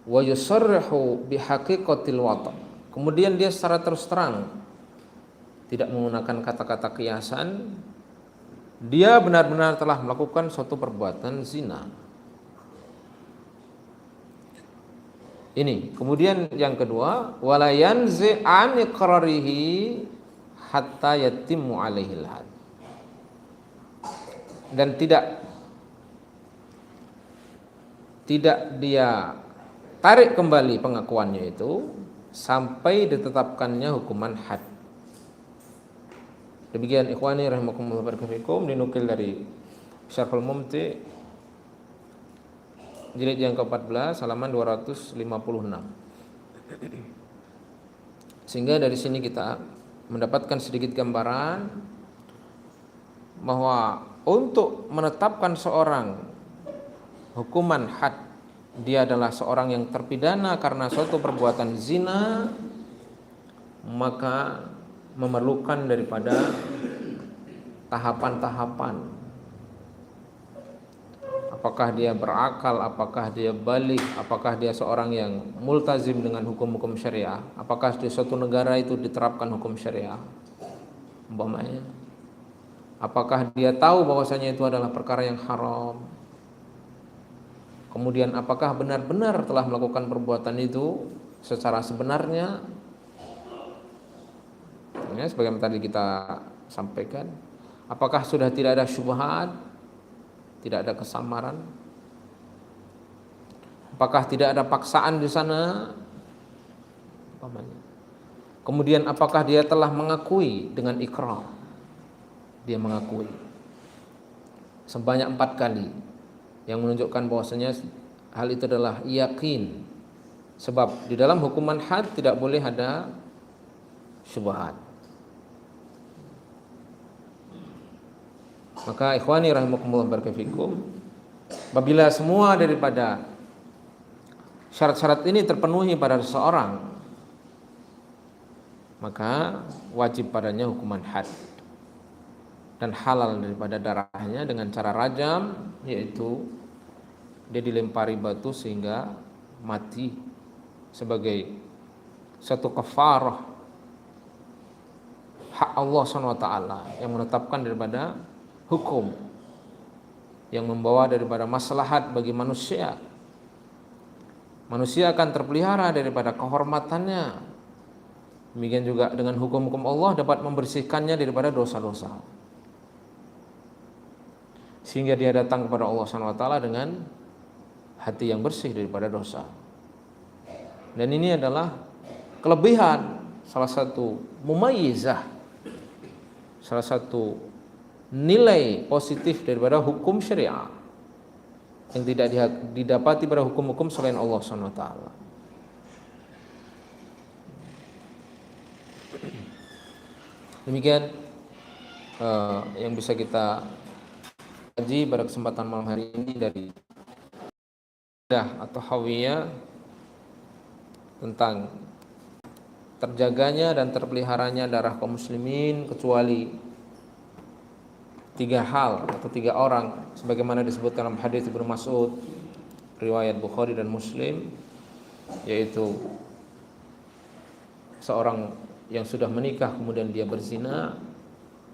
Wa yusarrihu bihaqiqatil wata', kemudian dia secara terus terang, tidak menggunakan kata-kata kiasan, dia benar-benar telah melakukan suatu perbuatan zina. Ini. Kemudian yang kedua, wala yanzi an iqrarihi hatta yatimmu alaihil had, dan tidak dia tarik kembali pengakuannya itu sampai ditetapkannya hukuman had. Demikian ikhwani rahimakumullah barakatuh, dinukil dari Syarhul Mumti jilid yang ke-14 halaman 256. Sehingga dari sini kita mendapatkan sedikit gambaran bahwa untuk menetapkan seorang hukuman had, dia adalah seorang yang terpidana karena suatu perbuatan zina, maka memerlukan daripada tahapan-tahapan. Apakah dia berakal, apakah dia balik, apakah dia seorang yang multazim dengan hukum-hukum syariah, apakah di suatu negara itu diterapkan hukum syariah, umpamanya, apakah dia tahu bahwasanya itu adalah perkara yang haram, kemudian apakah benar-benar telah melakukan perbuatan itu secara sebenarnya, ya, sebagaimana tadi kita sampaikan, apakah sudah tidak ada syubhat, tidak ada kesamaran, apakah tidak ada paksaan di sana, kemudian apakah dia telah mengakui dengan ikrar, dia mengakui sebanyak 4 kali, yang menunjukkan bahwasanya hal itu adalah yakin, sebab di dalam hukuman had tidak boleh ada syubhat. Maka ikhwani rahimakumullah barakatuh, apabila semua daripada syarat-syarat ini terpenuhi pada seseorang, maka wajib padanya hukuman had dan halal daripada darahnya dengan cara rajam, yaitu dia dilempari batu sehingga mati sebagai satu kafarah hak Allah SWT yang menetapkan daripada hukum yang membawa daripada maslahat bagi manusia. Manusia akan terpelihara daripada kehormatannya. Demikian juga dengan hukum-hukum Allah dapat membersihkannya daripada dosa-dosa, sehingga dia datang kepada Allah SWT dengan hati yang bersih daripada dosa. Dan ini adalah kelebihan, salah satu mumayyizah, salah satu nilai positif daripada hukum syariah yang tidak didapati pada hukum-hukum selain Allah SWT. Demikian yang bisa kita kaji pada kesempatan malam hari ini dari atau hawiyah tentang terjaganya dan terpeliharanya darah kaum muslimin kecuali 3 hal atau 3 orang, sebagaimana disebutkan dalam hadis Ibnu Mas'ud riwayat Bukhari dan Muslim, yaitu seorang yang sudah menikah kemudian dia berzina,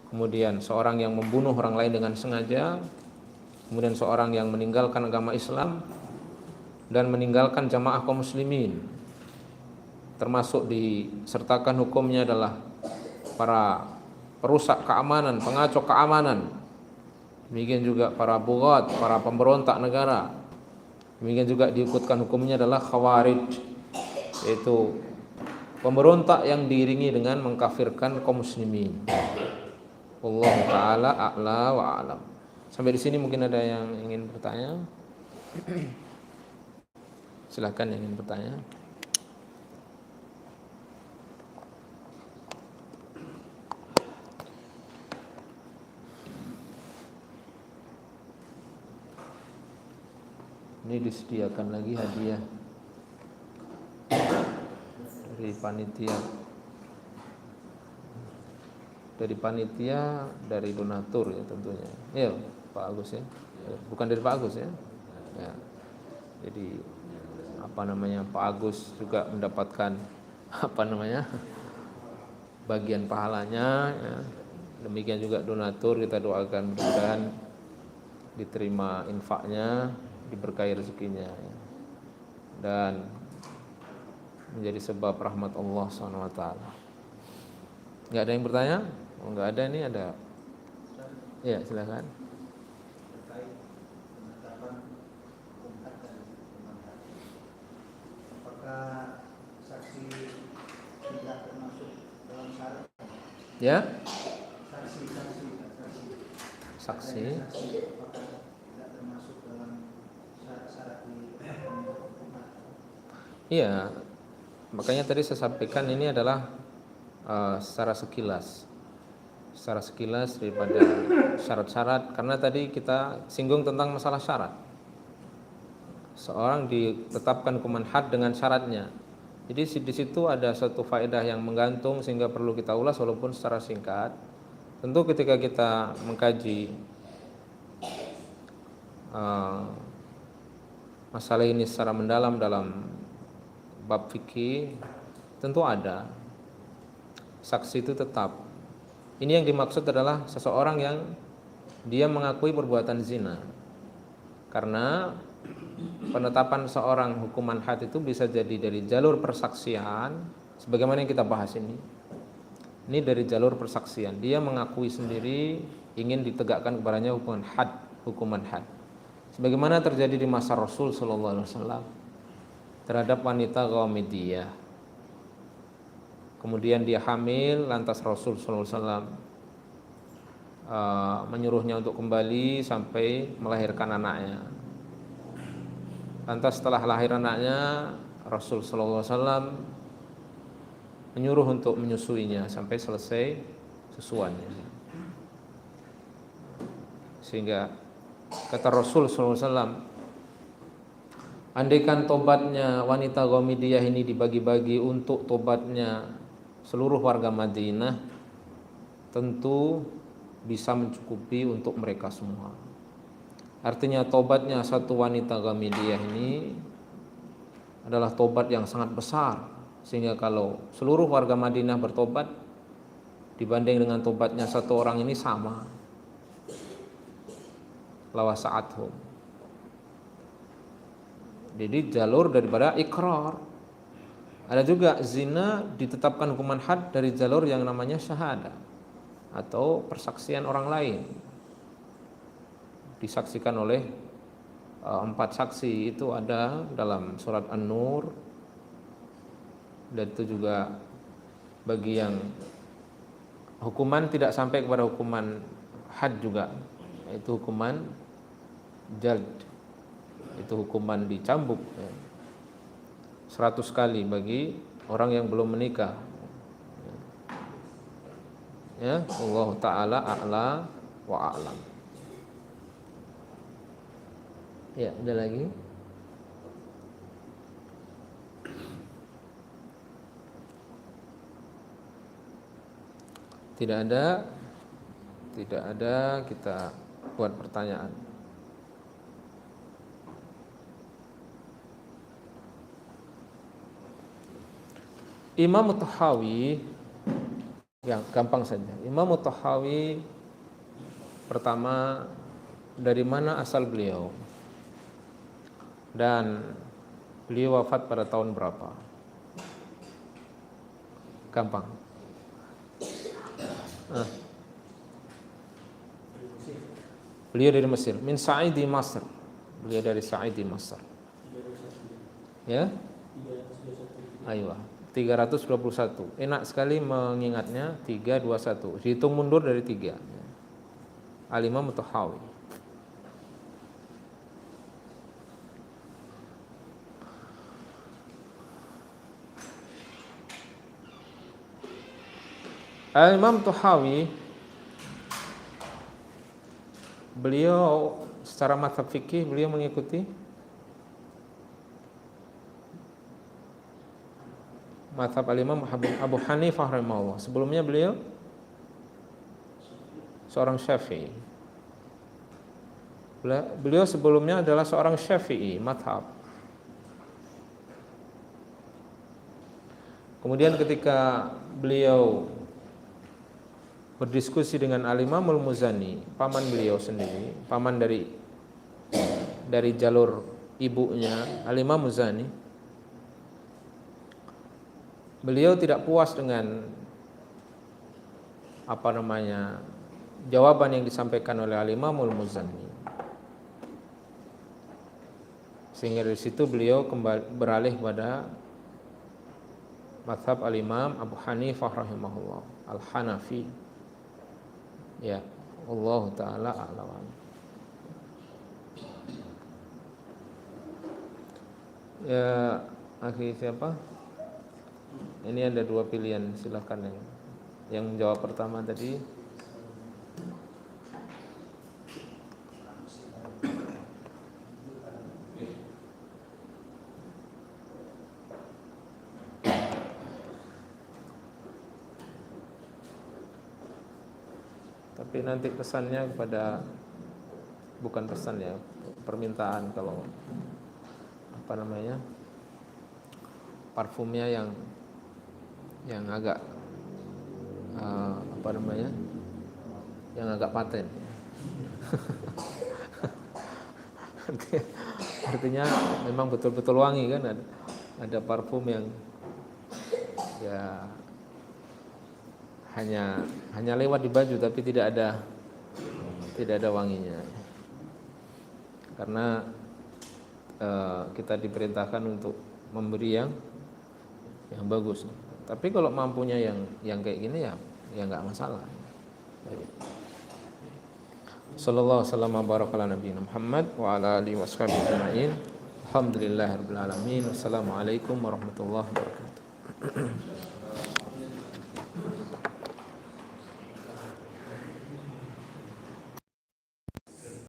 kemudian seorang yang membunuh orang lain dengan sengaja, kemudian seorang yang meninggalkan agama Islam dan meninggalkan jamaah kaum muslimin. Termasuk disertakan hukumnya adalah para perusak keamanan, pengacau keamanan. Demikian juga para bughat, para pemberontak negara. Demikian juga diikutkan hukumnya adalah khawarij, yaitu pemberontak yang diiringi dengan mengkafirkan kaum muslimin. Wallahu taala a'la wa a'lam. Sampai di sini mungkin ada yang ingin bertanya? Silakan yang ingin bertanya. Ini disediakan lagi hadiah dari panitia, dari donatur ya tentunya. Iya, Pak Agus ya. Bukan dari Pak Agus ya. Ya. Jadi Pak Agus juga mendapatkan bagian pahalanya ya. Demikian juga donatur, kita doakan mudah-mudahan diterima infaknya, diberkahi rezekinya ya. Dan menjadi sebab rahmat Allah SWT. Enggak ada yang bertanya? Oh, enggak ada, ini ada. Ya, silakan. Apakah saksi tidak termasuk dalam syarat? Ya? Saksi apakah tidak termasuk dalam syarat di hukuman? Iya. Makanya tadi saya sampaikan ini adalah secara sekilas daripada syarat-syarat, karena tadi kita singgung tentang masalah syarat. Seorang ditetapkan hukuman had dengan syaratnya. Jadi di situ ada satu faedah yang menggantung sehingga perlu kita ulas walaupun secara singkat. Tentu ketika kita mengkaji masalah ini secara mendalam dalam bab fikih, tentu ada saksi itu tetap. Ini yang dimaksud adalah seseorang yang dia mengakui perbuatan zina. Karena penetapan seorang hukuman had itu bisa jadi dari jalur persaksian, sebagaimana yang kita bahas ini. Ini dari jalur persaksian. Dia mengakui sendiri ingin ditegakkan kepadanya hukuman had. Sebagaimana terjadi di masa Rasul sallallahu alaihi wasallam terhadap wanita Ghamidiyah. Kemudian dia hamil, lantas Rasul sallallahu alaihi wasallam menyuruhnya untuk kembali sampai melahirkan anaknya. Lantas setelah lahir anaknya, Rasul sallallahu alaihi wasallam menyuruh untuk menyusuinya sampai selesai susuannya. Sehingga kata Rasul sallallahu alaihi wasallam, andaikan tobatnya wanita Ghamidiyah ini dibagi-bagi untuk tobatnya seluruh warga Madinah, tentu bisa mencukupi untuk mereka semua. Artinya tobatnya satu wanita Ghamidiyah ini adalah tobat yang sangat besar, sehingga kalau seluruh warga Madinah bertobat dibanding dengan tobatnya satu orang ini sama. Lawasa'athum. Jadi jalur daripada ikrar. Ada juga zina ditetapkan hukuman had dari jalur yang namanya syahadah atau persaksian orang lain. Disaksikan oleh 4 saksi, itu ada dalam surat An-Nur. Dan itu juga bagi yang hukuman tidak sampai kepada hukuman had juga, yaitu hukuman jald, itu hukuman dicambuk 100 kali bagi orang yang belum menikah. Ya, Allah taala a'la wa a'lam. Ya, ada lagi? Tidak ada, kita buat pertanyaan. Imam Tahawi, yang gampang saja. Imam Tahawi pertama, dari mana asal beliau? Dan beliau wafat pada tahun berapa? Gampang. Beliau dari Mesir, min Sa'idi Masr. Beliau dari Sa'idi Masr. Ya? Ayo, 321. Enak sekali mengingatnya, 321. Dihitung mundur dari 3. Al-Imam Tahawi. Al-Imam Tahawi, beliau secara mazhab fikih beliau mengikuti mazhab Al-Imam Abu Hanifah rahimahullah. Sebelumnya beliau seorang Syafi'i. Beliau sebelumnya adalah seorang Syafi'i mazhab. Kemudian ketika beliau berdiskusi dengan Al-Imam Al-Muzani, paman beliau sendiri, paman dari jalur ibunya Al-Imam Muzani, beliau tidak puas dengan jawaban yang disampaikan oleh Al-Imam Al-Muzani, sehingga dari situ beliau beralih pada mazhab Al-Imam Abu Hanifah rahimahullah, Al-Hanafi. Ya, Allah taala a'lam. Ya, akhi siapa? Ini ada 2 pilihan, silakan yang jawab pertama tadi. Tapi nanti pesannya bukan pesan ya, permintaan kalau parfumnya yang agak yang agak paten. Artinya memang betul-betul wangi kan, ada parfum yang ya hanya lewat di baju tapi tidak ada wanginya. Karena kita diperintahkan untuk memberi yang bagus. Tapi kalau mampunya yang kayak gini ya enggak masalah. Baik. Sallallahu alaihi wasallam baraka ala nabiyina Muhammad wa ala alihi washabihi ajma'in. Alhamdulillahirabbil alamin. Wassalamualaikum warahmatullahi wabarakatuh.